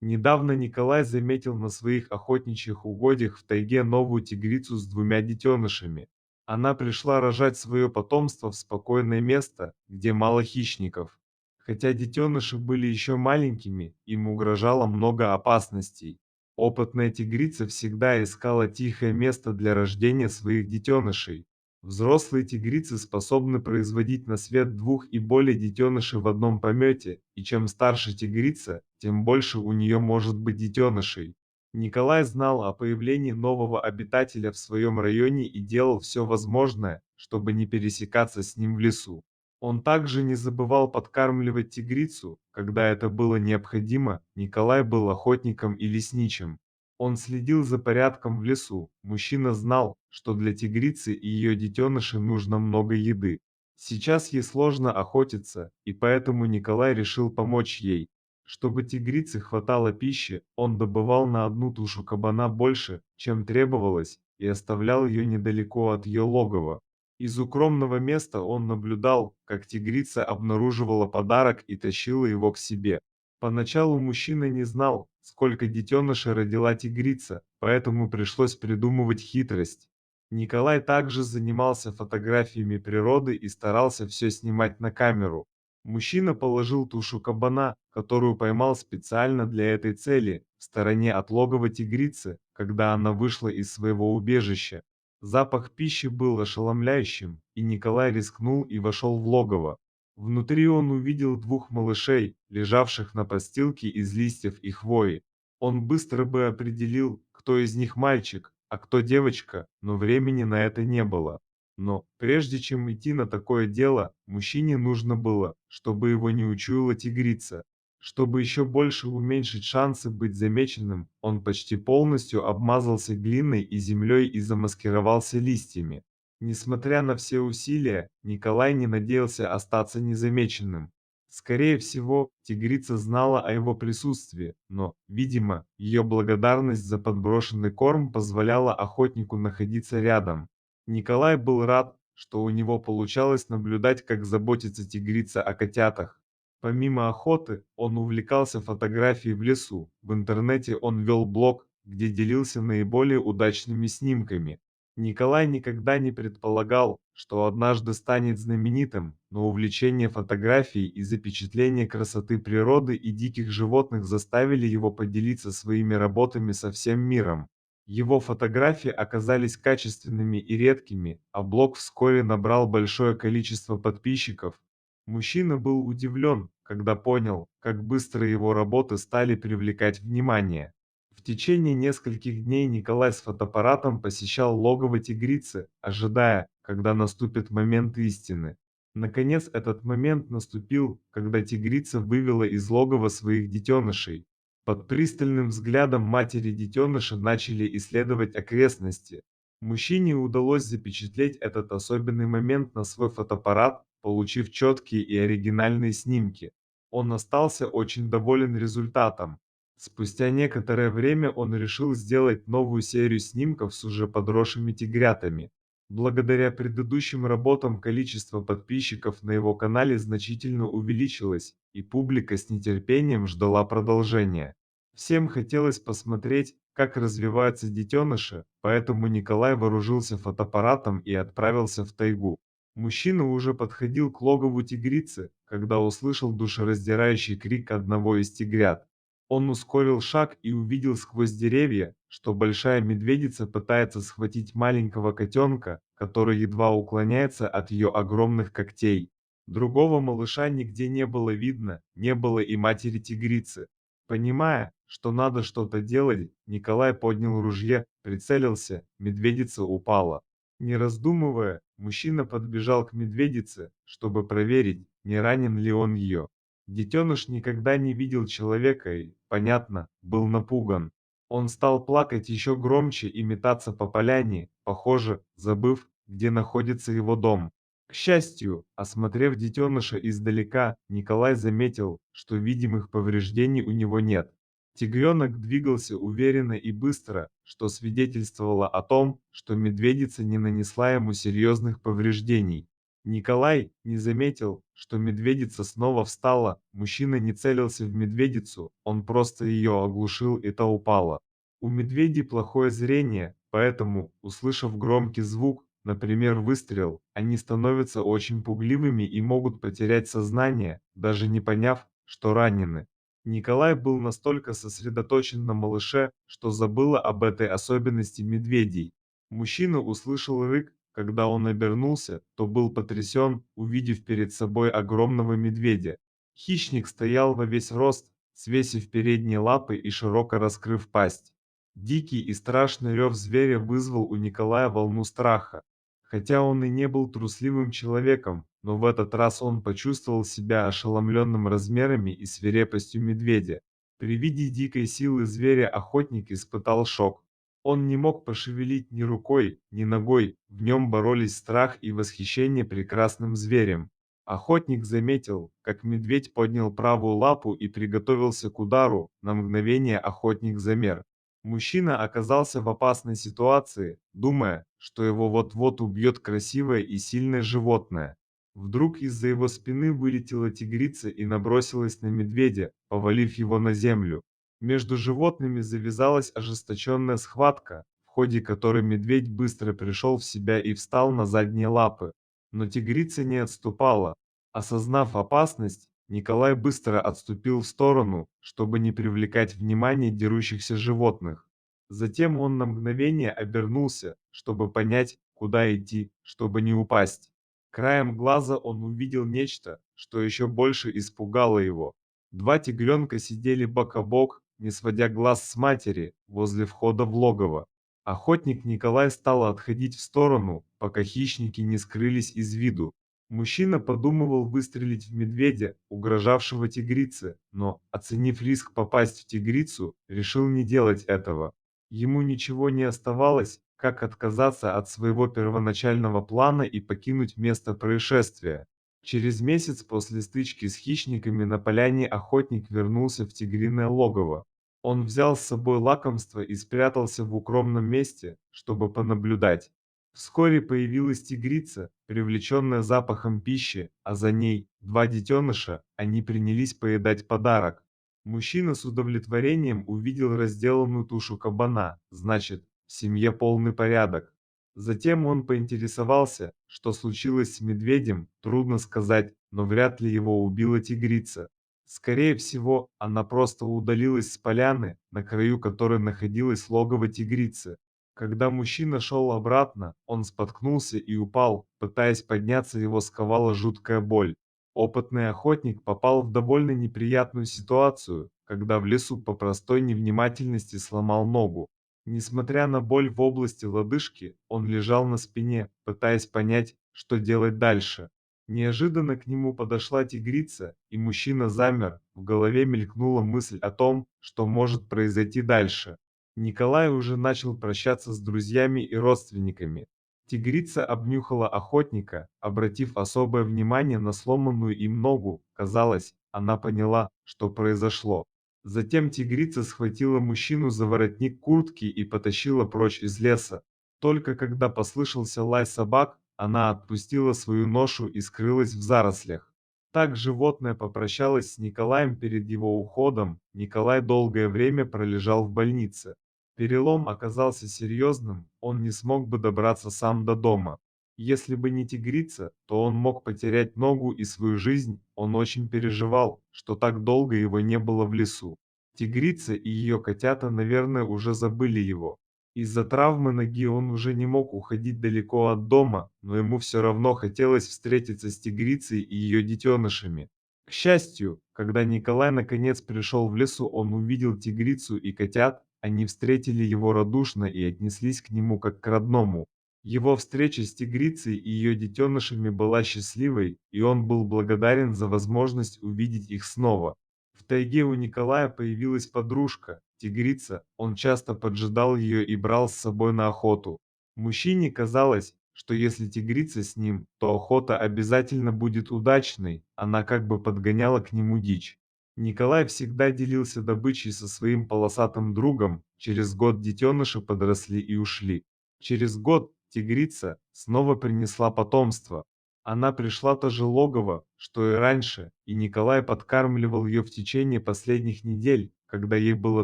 Недавно Николай заметил на своих охотничьих угодьях в тайге новую тигрицу с двумя детенышами. Она пришла рожать свое потомство в спокойное место, где мало хищников. Хотя детеныши были еще маленькими, им угрожало много опасностей. Опытная тигрица всегда искала тихое место для рождения своих детенышей. Взрослые тигрицы способны производить на свет двух и более детенышей в одном помете, и чем старше тигрица, тем больше у нее может быть детенышей. Николай знал о появлении нового обитателя в своем районе и делал все возможное, чтобы не пересекаться с ним в лесу. Он также не забывал подкармливать тигрицу, когда это было необходимо. Николай был охотником и лесничим. Он следил за порядком в лесу. Мужчина знал, что для тигрицы и ее детенышей нужно много еды. Сейчас ей сложно охотиться, и поэтому Николай решил помочь ей. Чтобы тигрице хватало пищи, он добывал на одну тушу кабана больше, чем требовалось, и оставлял ее недалеко от ее логова. Из укромного места он наблюдал, как тигрица обнаруживала подарок и тащила его к себе. Поначалу мужчина не знал, сколько детенышей родила тигрица, поэтому пришлось придумывать хитрость. Николай также занимался фотографиями природы и старался все снимать на камеру. Мужчина положил тушу кабана, которую поймал специально для этой цели, в стороне от логова тигрицы, когда она вышла из своего убежища. Запах пищи был ошеломляющим, и Николай рискнул и вошел в логово. Внутри он увидел двух малышей, лежавших на подстилке из листьев и хвои. Он быстро бы определил, кто из них мальчик, а кто девочка, но времени на это не было. Но, прежде чем идти на такое дело, мужчине нужно было, чтобы его не учуяла тигрица. Чтобы еще больше уменьшить шансы быть замеченным, он почти полностью обмазался глиной и землей и замаскировался листьями. Несмотря на все усилия, Николай не надеялся остаться незамеченным. Скорее всего, тигрица знала о его присутствии, но, видимо, ее благодарность за подброшенный корм позволяла охотнику находиться рядом. Николай был рад, что у него получалось наблюдать, как заботится тигрица о котятах. Помимо охоты, он увлекался фотографией в лесу. В интернете он вел блог, где делился наиболее удачными снимками. Николай никогда не предполагал, что однажды станет знаменитым, но увлечение фотографией и запечатление красоты природы и диких животных заставили его поделиться своими работами со всем миром. Его фотографии оказались качественными и редкими, а блог вскоре набрал большое количество подписчиков. Мужчина был удивлен, когда понял, как быстро его работы стали привлекать внимание. В течение нескольких дней Николай с фотоаппаратом посещал логово тигрицы, ожидая, когда наступит момент истины. Наконец этот момент наступил, когда тигрица вывела из логова своих детенышей. Под пристальным взглядом матери детеныши начали исследовать окрестности. Мужчине удалось запечатлеть этот особенный момент на свой фотоаппарат, получив четкие и оригинальные снимки. Он остался очень доволен результатом. Спустя некоторое время он решил сделать новую серию снимков с уже подросшими тигрятами. Благодаря предыдущим работам количество подписчиков на его канале значительно увеличилось, и публика с нетерпением ждала продолжения. Всем хотелось посмотреть, как развиваются детеныши, поэтому Николай вооружился фотоаппаратом и отправился в тайгу. Мужчина уже подходил к логову тигрицы, когда услышал душераздирающий крик одного из тигрят. Он ускорил шаг и увидел сквозь деревья, что большая медведица пытается схватить маленького котенка, который едва уклоняется от ее огромных когтей. Другого малыша нигде не было видно, не было и матери тигрицы. Понимая, что надо что-то делать, Николай поднял ружье, прицелился, медведица упала. Не раздумывая, мужчина подбежал к медведице, чтобы проверить, не ранен ли он ее. Детеныш никогда не видел человека и, понятно, был напуган. Он стал плакать еще громче и метаться по поляне, похоже, забыв, где находится его дом. К счастью, осмотрев детеныша издалека, Николай заметил, что видимых повреждений у него нет. Тигренок двигался уверенно и быстро, что свидетельствовало о том, что медведица не нанесла ему серьезных повреждений. Николай не заметил, что медведица снова встала. Мужчина не целился в медведицу, он просто ее оглушил, и та упала. У медведей плохое зрение, поэтому, услышав громкий звук, например, выстрел, они становятся очень пугливыми и могут потерять сознание, даже не поняв, что ранены. Николай был настолько сосредоточен на малыше, что забыл об этой особенности медведей. Мужчина услышал рык. Когда он обернулся, то был потрясен, увидев перед собой огромного медведя. Хищник стоял во весь рост, свесив передние лапы и широко раскрыв пасть. Дикий и страшный рев зверя вызвал у Николая волну страха. Хотя он и не был трусливым человеком, но в этот раз он почувствовал себя ошеломленным размерами и свирепостью медведя. При виде дикой силы зверя охотник испытал шок. Он не мог пошевелить ни рукой, ни ногой, в нем боролись страх и восхищение прекрасным зверем. Охотник заметил, как медведь поднял правую лапу и приготовился к удару, на мгновение охотник замер. Мужчина оказался в опасной ситуации, думая, что его вот-вот убьет красивое и сильное животное. Вдруг из-за его спины вылетела тигрица и набросилась на медведя, повалив его на землю. Между животными завязалась ожесточенная схватка, в ходе которой медведь быстро пришел в себя и встал на задние лапы. Но тигрица не отступала. Осознав опасность, Николай быстро отступил в сторону, чтобы не привлекать внимание дерущихся животных. Затем он на мгновение обернулся, чтобы понять, куда идти, чтобы не упасть. Краем глаза он увидел нечто, что еще больше испугало его. Два тигренка сидели бок о бок, не сводя глаз с матери, возле входа в логово. Охотник Николай стал отходить в сторону, пока хищники не скрылись из виду. Мужчина подумывал выстрелить в медведя, угрожавшего тигрице, но, оценив риск попасть в тигрицу, решил не делать этого. Ему ничего не оставалось, как отказаться от своего первоначального плана и покинуть место происшествия. Через месяц после стычки с хищниками на поляне охотник вернулся в тигриное логово. Он взял с собой лакомство и спрятался в укромном месте, чтобы понаблюдать. Вскоре появилась тигрица, привлеченная запахом пищи, а за ней два детеныша, они принялись поедать подарок. Мужчина с удовлетворением увидел разделанную тушу кабана, значит, в семье полный порядок. Затем он поинтересовался, что случилось с медведем, трудно сказать, но вряд ли его убила тигрица. Скорее всего, она просто удалилась с поляны, на краю которой находилось логово тигрицы. Когда мужчина шел обратно, он споткнулся и упал, пытаясь подняться, его сковала жуткая боль. Опытный охотник попал в довольно неприятную ситуацию, когда в лесу по простой невнимательности сломал ногу. Несмотря на боль в области лодыжки, он лежал на спине, пытаясь понять, что делать дальше. Неожиданно к нему подошла тигрица, и мужчина замер, в голове мелькнула мысль о том, что может произойти дальше. Николай уже начал прощаться с друзьями и родственниками. Тигрица обнюхала охотника, обратив особое внимание на сломанную им ногу. Казалось, она поняла, что произошло. Затем тигрица схватила мужчину за воротник куртки и потащила прочь из леса. Только когда послышался лай собак, она отпустила свою ношу и скрылась в зарослях. Так животное попрощалось с Николаем перед его уходом. Николай долгое время пролежал в больнице. Перелом оказался серьезным, он не смог бы добраться сам до дома. Если бы не тигрица, то он мог потерять ногу и свою жизнь. Он очень переживал, что так долго его не было в лесу. Тигрица и ее котята, наверное, уже забыли его. Из-за травмы ноги он уже не мог уходить далеко от дома, но ему все равно хотелось встретиться с тигрицей и ее детенышами. К счастью, когда Николай наконец пришел в лесу, он увидел тигрицу и котят, они встретили его радушно и отнеслись к нему как к родному. Его встреча с тигрицей и ее детенышами была счастливой, и он был благодарен за возможность увидеть их снова. В тайге у Николая появилась подружка, тигрица, он часто поджидал ее и брал с собой на охоту. Мужчине казалось, что если тигрица с ним, то охота обязательно будет удачной, она как бы подгоняла к нему дичь. Николай всегда делился добычей со своим полосатым другом, через год детеныши подросли и ушли. Через год тигрица снова принесла потомство. Она пришла в то же логово, что и раньше, и Николай подкармливал ее в течение последних недель, когда ей было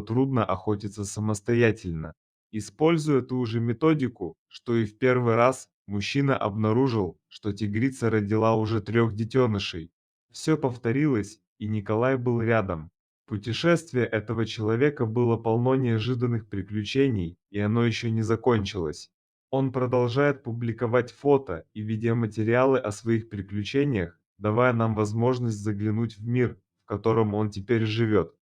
трудно охотиться самостоятельно. Используя ту же методику, что и в первый раз, мужчина обнаружил, что тигрица родила уже 3 детенышей. Все повторилось, и Николай был рядом. Путешествие этого человека было полно неожиданных приключений, и оно еще не закончилось. Он продолжает публиковать фото и видеоматериалы о своих приключениях, давая нам возможность заглянуть в мир, в котором он теперь живет.